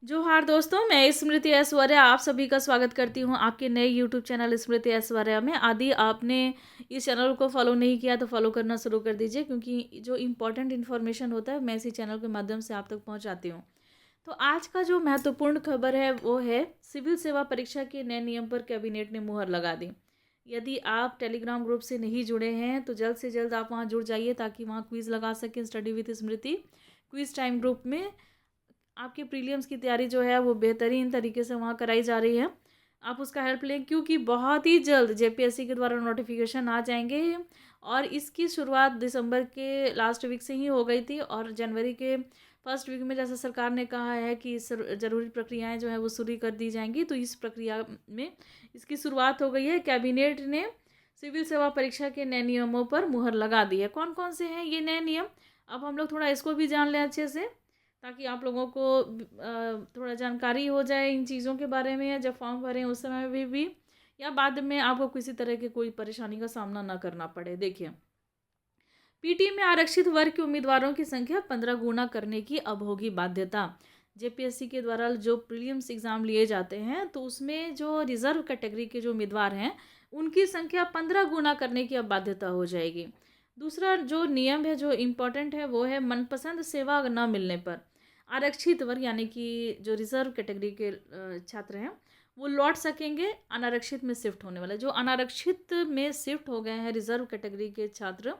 जोहार दोस्तों, मैं स्मृति ऐश्वर्य आप सभी का स्वागत करती हूं आपके नए यूट्यूब चैनल स्मृति ऐश्वर्य में। आदि आपने इस चैनल को फॉलो नहीं किया तो फॉलो करना शुरू कर दीजिए, क्योंकि जो इम्पोर्टेंट इन्फॉर्मेशन होता है मैं इसी चैनल के माध्यम से आप तक पहुंचाती हूं। तो आज का जो महत्वपूर्ण खबर है वो है सिविल सेवा परीक्षा के नए नियम पर कैबिनेट ने मुहर लगा दी। यदि आप टेलीग्राम ग्रुप से नहीं जुड़े हैं तो जल्द से जल्द आप वहां जुड़ जाइए, ताकि वहां क्विज़ लगा सकें। Study with Smriti quiz time group में आपकी प्रीलियम्स की तैयारी जो है वो बेहतरीन तरीके से वहाँ कराई जा रही है। आप उसका हेल्प लें, क्योंकि बहुत ही जल्द जेपीएससी के द्वारा नोटिफिकेशन आ जाएंगे। और इसकी शुरुआत दिसंबर के लास्ट वीक से ही हो गई थी, और जनवरी के फर्स्ट वीक में जैसे सरकार ने कहा है कि ज़रूरी प्रक्रियाएं जो है वो शुरू कर दी जाएंगी, तो इस प्रक्रिया में इसकी शुरुआत हो गई है। कैबिनेट ने सिविल सेवा परीक्षा के नए नियमों पर मुहर लगा दी है। कौन कौन से हैं ये नए नियम, अब हम लोग थोड़ा इसको भी जान लें अच्छे से, ताकि आप लोगों को थोड़ा जानकारी हो जाए इन चीज़ों के बारे में। या जब फॉर्म भरें उस समय भी या बाद में आपको किसी तरह की कोई परेशानी का सामना ना करना पड़े। देखिए, पीटी में आरक्षित वर्ग के उम्मीदवारों की संख्या 15 गुना करने की अब होगी बाध्यता। जेपीएससी के द्वारा जो प्रीलिम्स एग्ज़ाम लिए जाते हैं तो उसमें जो रिजर्व कैटेगरी के जो उम्मीदवार हैं उनकी संख्या 15 गुना करने की अब बाध्यता हो जाएगी। दूसरा जो नियम है जो इम्पोर्टेंट है वो है मनपसंद सेवा न मिलने पर आरक्षित वर्ग यानी कि जो रिजर्व कैटेगरी के छात्र हैं वो लौट सकेंगे अनारक्षित में शिफ्ट होने वाले। जो अनारक्षित में शिफ्ट हो गए हैं रिजर्व कैटेगरी के छात्र,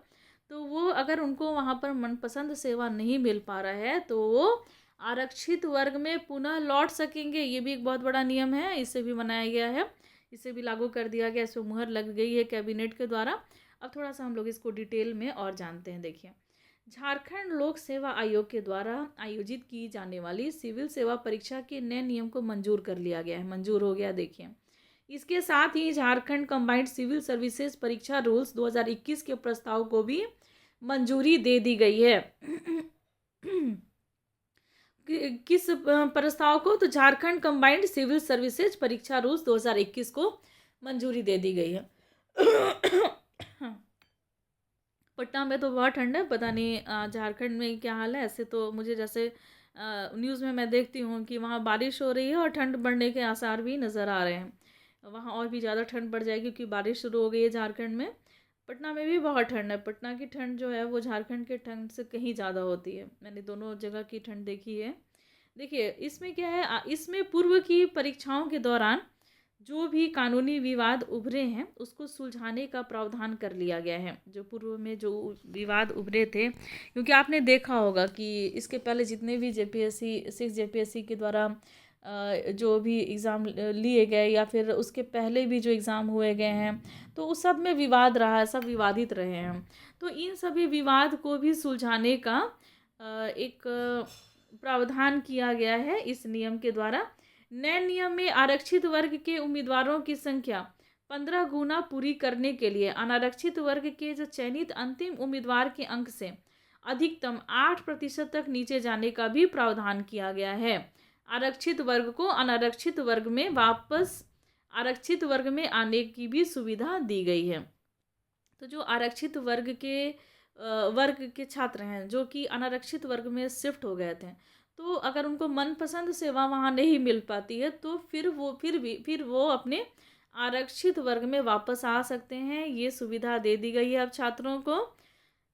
तो वो अगर उनको वहाँ पर मनपसंद सेवा नहीं मिल पा रहा है तो वो आरक्षित वर्ग में पुनः लौट सकेंगे। ये भी एक बहुत बड़ा नियम है, इसे भी बनाया गया है, इसे भी लागू कर दिया गया, इस पर मुहर लग गई है कैबिनेट के द्वारा। अब थोड़ा सा हम लोग इसको डिटेल में और जानते हैं। देखिए, झारखंड लोक सेवा आयोग के द्वारा आयोजित की जाने वाली सिविल सेवा परीक्षा के नए नियम को मंजूर कर लिया गया है, मंजूर हो गया। देखिए, इसके साथ ही झारखंड कंबाइंड सिविल सर्विसेज परीक्षा रूल्स 2021 के प्रस्ताव को भी मंजूरी दे दी गई है। किस प्रस्ताव को? तो झारखंड कंबाइंड सिविल सर्विसेज परीक्षा रूल्स 2021 को मंजूरी दे दी गई है। पटना में तो बहुत ठंड है, पता नहीं झारखंड में क्या हाल है। ऐसे तो मुझे जैसे न्यूज़ में मैं देखती हूँ कि वहाँ बारिश हो रही है और ठंड बढ़ने के आसार भी नज़र आ रहे हैं। वहाँ और भी ज़्यादा ठंड बढ़ जाएगी क्योंकि बारिश शुरू हो गई है झारखंड में। पटना में भी बहुत ठंड है। पटना की ठंड जो है वो झारखंड के ठंड से कहीं ज़्यादा होती है। मैंने दोनों जगह की ठंड देखी है। देखिए, इसमें क्या है, इसमें पूर्व की परीक्षाओं के दौरान जो भी कानूनी विवाद उभरे हैं उसको सुलझाने का प्रावधान कर लिया गया है। जो पूर्व में जो विवाद उभरे थे, क्योंकि आपने देखा होगा कि इसके पहले जितने भी जेपीएससी 6 जेपीएससी के द्वारा जो भी एग्ज़ाम लिए गए या फिर उसके पहले भी जो एग्ज़ाम हुए गए हैं, तो उस सब में विवाद रहा है, सब विवादित रहे हैं। तो इन सभी विवाद को भी सुलझाने का एक प्रावधान किया गया है इस नियम के द्वारा। नए नियम में आरक्षित वर्ग के उम्मीदवारों की संख्या 15 गुना पूरी करने के लिए अनारक्षित वर्ग के जो चयनित अंतिम उम्मीदवार के अंक से अधिकतम 8% तक नीचे जाने का भी प्रावधान किया गया है। आरक्षित वर्ग को अनारक्षित वर्ग में वापस आरक्षित वर्ग में आने की भी सुविधा दी गई है। तो जो आरक्षित वर्ग के छात्र हैं जो कि अनारक्षित वर्ग में शिफ्ट हो गए थे, तो अगर उनको मनपसंद सेवा वहाँ नहीं मिल पाती है तो फिर वो अपने आरक्षित वर्ग में वापस आ सकते हैं। ये सुविधा दे दी गई है अब छात्रों को।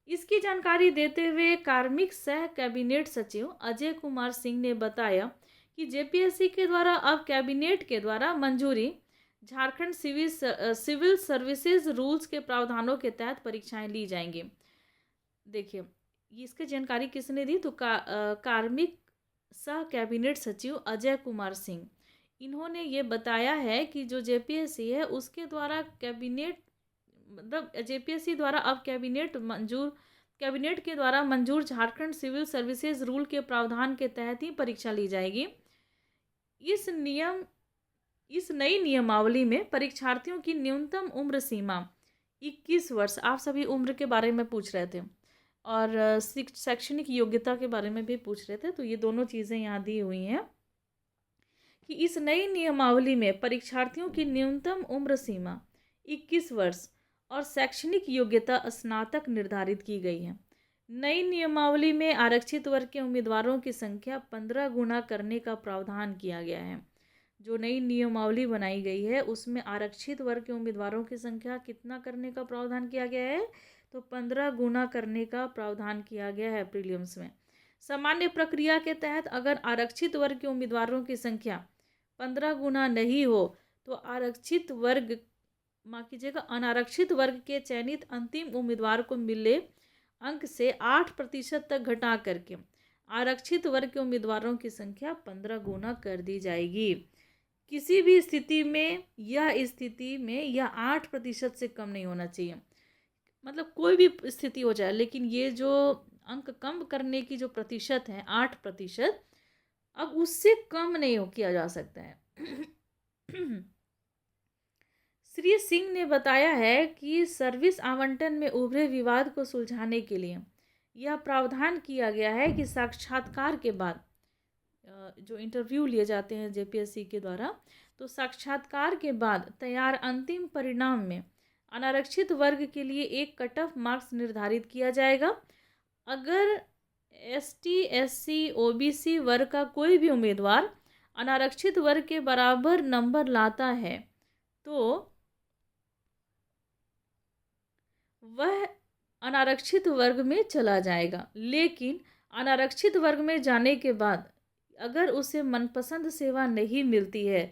इसकी जानकारी देते हुए कार्मिक सह कैबिनेट सचिव अजय कुमार सिंह ने बताया कि जेपीएससी के द्वारा अब कैबिनेट के द्वारा मंजूरी झारखंड सिविल सर्विसेज रूल्स के प्रावधानों के तहत परीक्षाएं ली जाएंगी। देखिए, इसकी जानकारी किसने दी? तो कार्मिक सह कैबिनेट सचिव अजय कुमार सिंह, इन्होंने ये बताया है कि जो जेपीएससी है उसके द्वारा जेपीएससी द्वारा अब कैबिनेट के द्वारा मंजूर झारखंड सिविल सर्विसेज रूल के प्रावधान के तहत ही परीक्षा ली जाएगी। इस नई नियमावली में परीक्षार्थियों की न्यूनतम उम्र सीमा 21 वर्ष, आप सभी उम्र के बारे में पूछ रहे थे, और शैक्षणिक योग्यता के बारे में भी पूछ रहे थे, तो ये दोनों चीज़ें यहाँ दी हुई हैं कि इस नई नियमावली में परीक्षार्थियों की न्यूनतम उम्र सीमा 21 वर्ष और शैक्षणिक योग्यता स्नातक निर्धारित की गई है। नई नियमावली में आरक्षित वर्ग के उम्मीदवारों की संख्या 15 गुना करने का प्रावधान किया गया है। जो नई नियमावली बनाई गई है उसमें आरक्षित वर्ग के उम्मीदवारों की संख्या कितना करने का प्रावधान किया गया है, तो 15 गुना करने का प्रावधान किया गया है प्रीलिम्स में। सामान्य प्रक्रिया के तहत अगर आरक्षित वर्ग के उम्मीदवारों की संख्या 15 गुना नहीं हो तो आरक्षित वर्ग, माफ कीजिएगा, अनारक्षित वर्ग के चयनित अंतिम उम्मीदवार को मिले अंक से 8% तक घटा करके आरक्षित वर्ग के उम्मीदवारों की संख्या 15 गुना कर दी जाएगी। किसी भी स्थिति में यह 8% से कम नहीं होना चाहिए। मतलब कोई भी स्थिति हो जाए, लेकिन ये जो अंक कम करने की जो प्रतिशत है 8%, अब उससे कम नहीं हो किया जा सकता है। श्री सिंह ने बताया है कि सर्विस आवंटन में उभरे विवाद को सुलझाने के लिए यह प्रावधान किया गया है कि साक्षात्कार के बाद जो इंटरव्यू लिए जाते हैं जेपीएससी के द्वारा, तो साक्षात्कार के बाद तैयार अंतिम परिणाम में अनारक्षित वर्ग के लिए एक कट ऑफ मार्क्स निर्धारित किया जाएगा। अगर एसटी, एससी, ओबीसी वर्ग का कोई भी उम्मीदवार अनारक्षित वर्ग के बराबर नंबर लाता है तो वह अनारक्षित वर्ग में चला जाएगा। लेकिन अनारक्षित वर्ग में जाने के बाद अगर उसे मनपसंद सेवा नहीं मिलती है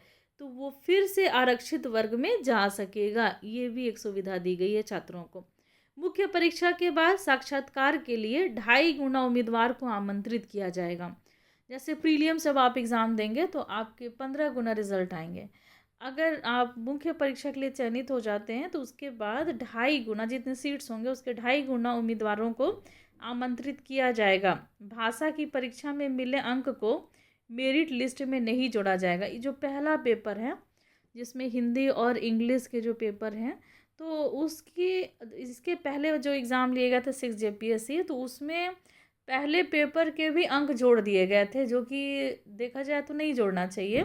तो वो फिर से आरक्षित वर्ग में जा सकेगा। ये भी एक सुविधा दी गई है छात्रों को। मुख्य परीक्षा के बाद साक्षात्कार के लिए 2.5 गुना उम्मीदवार को आमंत्रित किया जाएगा। जैसे प्रीलियम्स जब आप एग्ज़ाम देंगे तो आपके 15 गुना रिजल्ट आएंगे। अगर आप मुख्य परीक्षा के लिए चयनित हो जाते हैं तो उसके बाद 2.5 गुना, जितने सीट्स होंगे उसके 2.5 गुना उम्मीदवारों को आमंत्रित किया जाएगा। भाषा की परीक्षा में मिले अंक को मेरिट लिस्ट में नहीं जोड़ा जाएगा। ये जो पहला पेपर है जिसमें हिंदी और इंग्लिश के जो पेपर हैं, तो इसके पहले जो एग्ज़ाम लिए गए थे 6 जेपीएससी, तो उसमें पहले पेपर के भी अंक जोड़ दिए गए थे, जो कि देखा जाए तो नहीं जोड़ना चाहिए।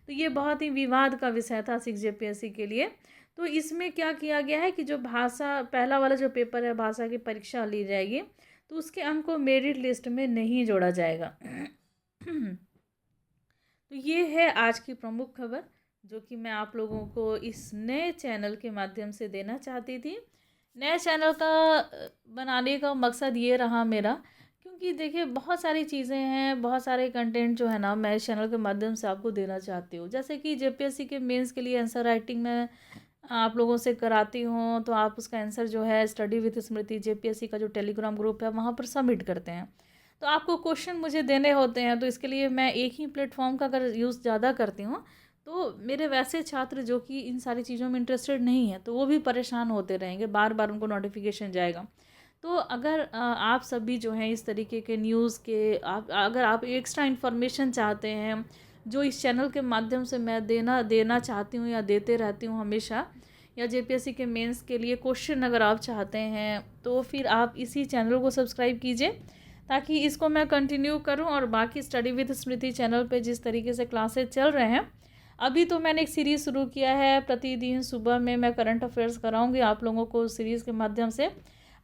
तो ये बहुत ही विवाद का विषय था 6 जेपीएससी के लिए। तो इसमें क्या किया गया है कि जो भाषा पहला वाला जो पेपर है, भाषा की परीक्षा ली जाएगी, तो उसके अंक को मेरिट लिस्ट में नहीं जोड़ा जाएगा। तो ये है आज की प्रमुख खबर जो कि मैं आप लोगों को इस नए चैनल के माध्यम से देना चाहती थी। नए चैनल का बनाने का मकसद ये रहा मेरा, क्योंकि देखिए बहुत सारी चीज़ें हैं, बहुत सारे कंटेंट जो है ना मैं इस चैनल के माध्यम से आपको देना चाहती हूँ। जैसे कि जेपीएससी के मेंस के लिए आंसर राइटिंग में आप लोगों से कराती हूँ, तो आप उसका आंसर जो है स्टडी विद स्मृति जेपीएससी का जो टेलीग्राम ग्रुप है वहाँ पर सबमिट करते हैं। तो आपको क्वेश्चन मुझे देने होते हैं, तो इसके लिए मैं एक ही प्लेटफॉर्म का अगर यूज़ ज़्यादा करती हूँ तो मेरे वैसे छात्र जो कि इन सारी चीज़ों में इंटरेस्टेड नहीं है तो वो भी परेशान होते रहेंगे, बार बार उनको नोटिफिकेशन जाएगा। तो अगर आप सभी जो हैं इस तरीके के न्यूज़ के अगर आप एक्स्ट्रा इन्फॉर्मेशन चाहते हैं जो इस चैनल के माध्यम से मैं देना चाहती हूँ या देते रहती हूँ हमेशा, या जेपीएससी के मेंस के लिए क्वेश्चन अगर आप चाहते हैं तो फिर आप इसी चैनल को सब्सक्राइब कीजिए ताकि इसको मैं कंटिन्यू करूं। और बाकी स्टडी विद स्मृति चैनल पे जिस तरीके से क्लासेस चल रहे हैं, अभी तो मैंने एक सीरीज़ शुरू किया है, प्रतिदिन सुबह में मैं करंट अफेयर्स कराऊंगी आप लोगों को सीरीज़ के माध्यम से।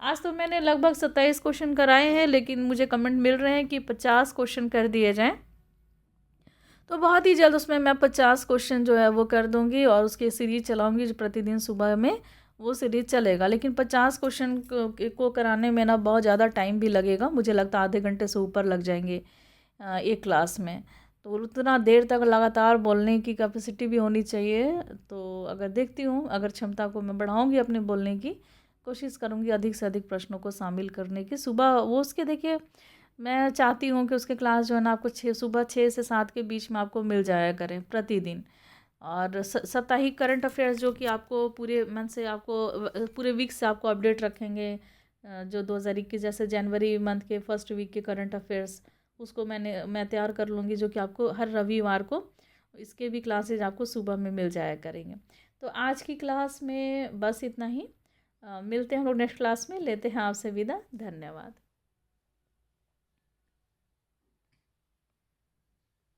आज तो मैंने लगभग 27 क्वेश्चन कराए हैं, लेकिन मुझे कमेंट मिल रहे हैं कि 50 क्वेश्चन कर दिए जाएँ, तो बहुत ही जल्द उसमें मैं 50 क्वेश्चन जो है वो कर दूंगी और उसकी सीरीज चलाऊंगी जो प्रतिदिन सुबह में वो सीरीज चलेगा। लेकिन 50 क्वेश्चन को कराने में ना बहुत ज़्यादा टाइम भी लगेगा, मुझे लगता है आधे घंटे से ऊपर लग जाएंगे एक क्लास में। तो उतना देर तक लगातार बोलने की कैपेसिटी भी होनी चाहिए। तो अगर देखती हूँ, अगर क्षमता को मैं बढ़ाऊँगी अपने बोलने की, कोशिश करूँगी अधिक से अधिक प्रश्नों को शामिल करने की। सुबह वो उसके देखिए मैं चाहती हूँ कि उसके क्लास जो है ना आपको सुबह 6 से 7 के बीच में आपको मिल जाया करें प्रतिदिन। और साप्ताहिक करंट अफेयर्स जो कि आपको पूरे मंथ से आपको पूरे वीक से आपको अपडेट रखेंगे। जो 2021 जैसे जनवरी मंथ के फर्स्ट वीक के करंट अफेयर्स उसको मैं तैयार कर लूँगी, जो कि आपको हर रविवार को इसके भी क्लासेज आपको सुबह में मिल जाया करेंगे। तो आज की क्लास में बस इतना ही। मिलते हैं हम लोग नेक्स्ट क्लास में, लेते हैं आपसे विदा। धन्यवाद।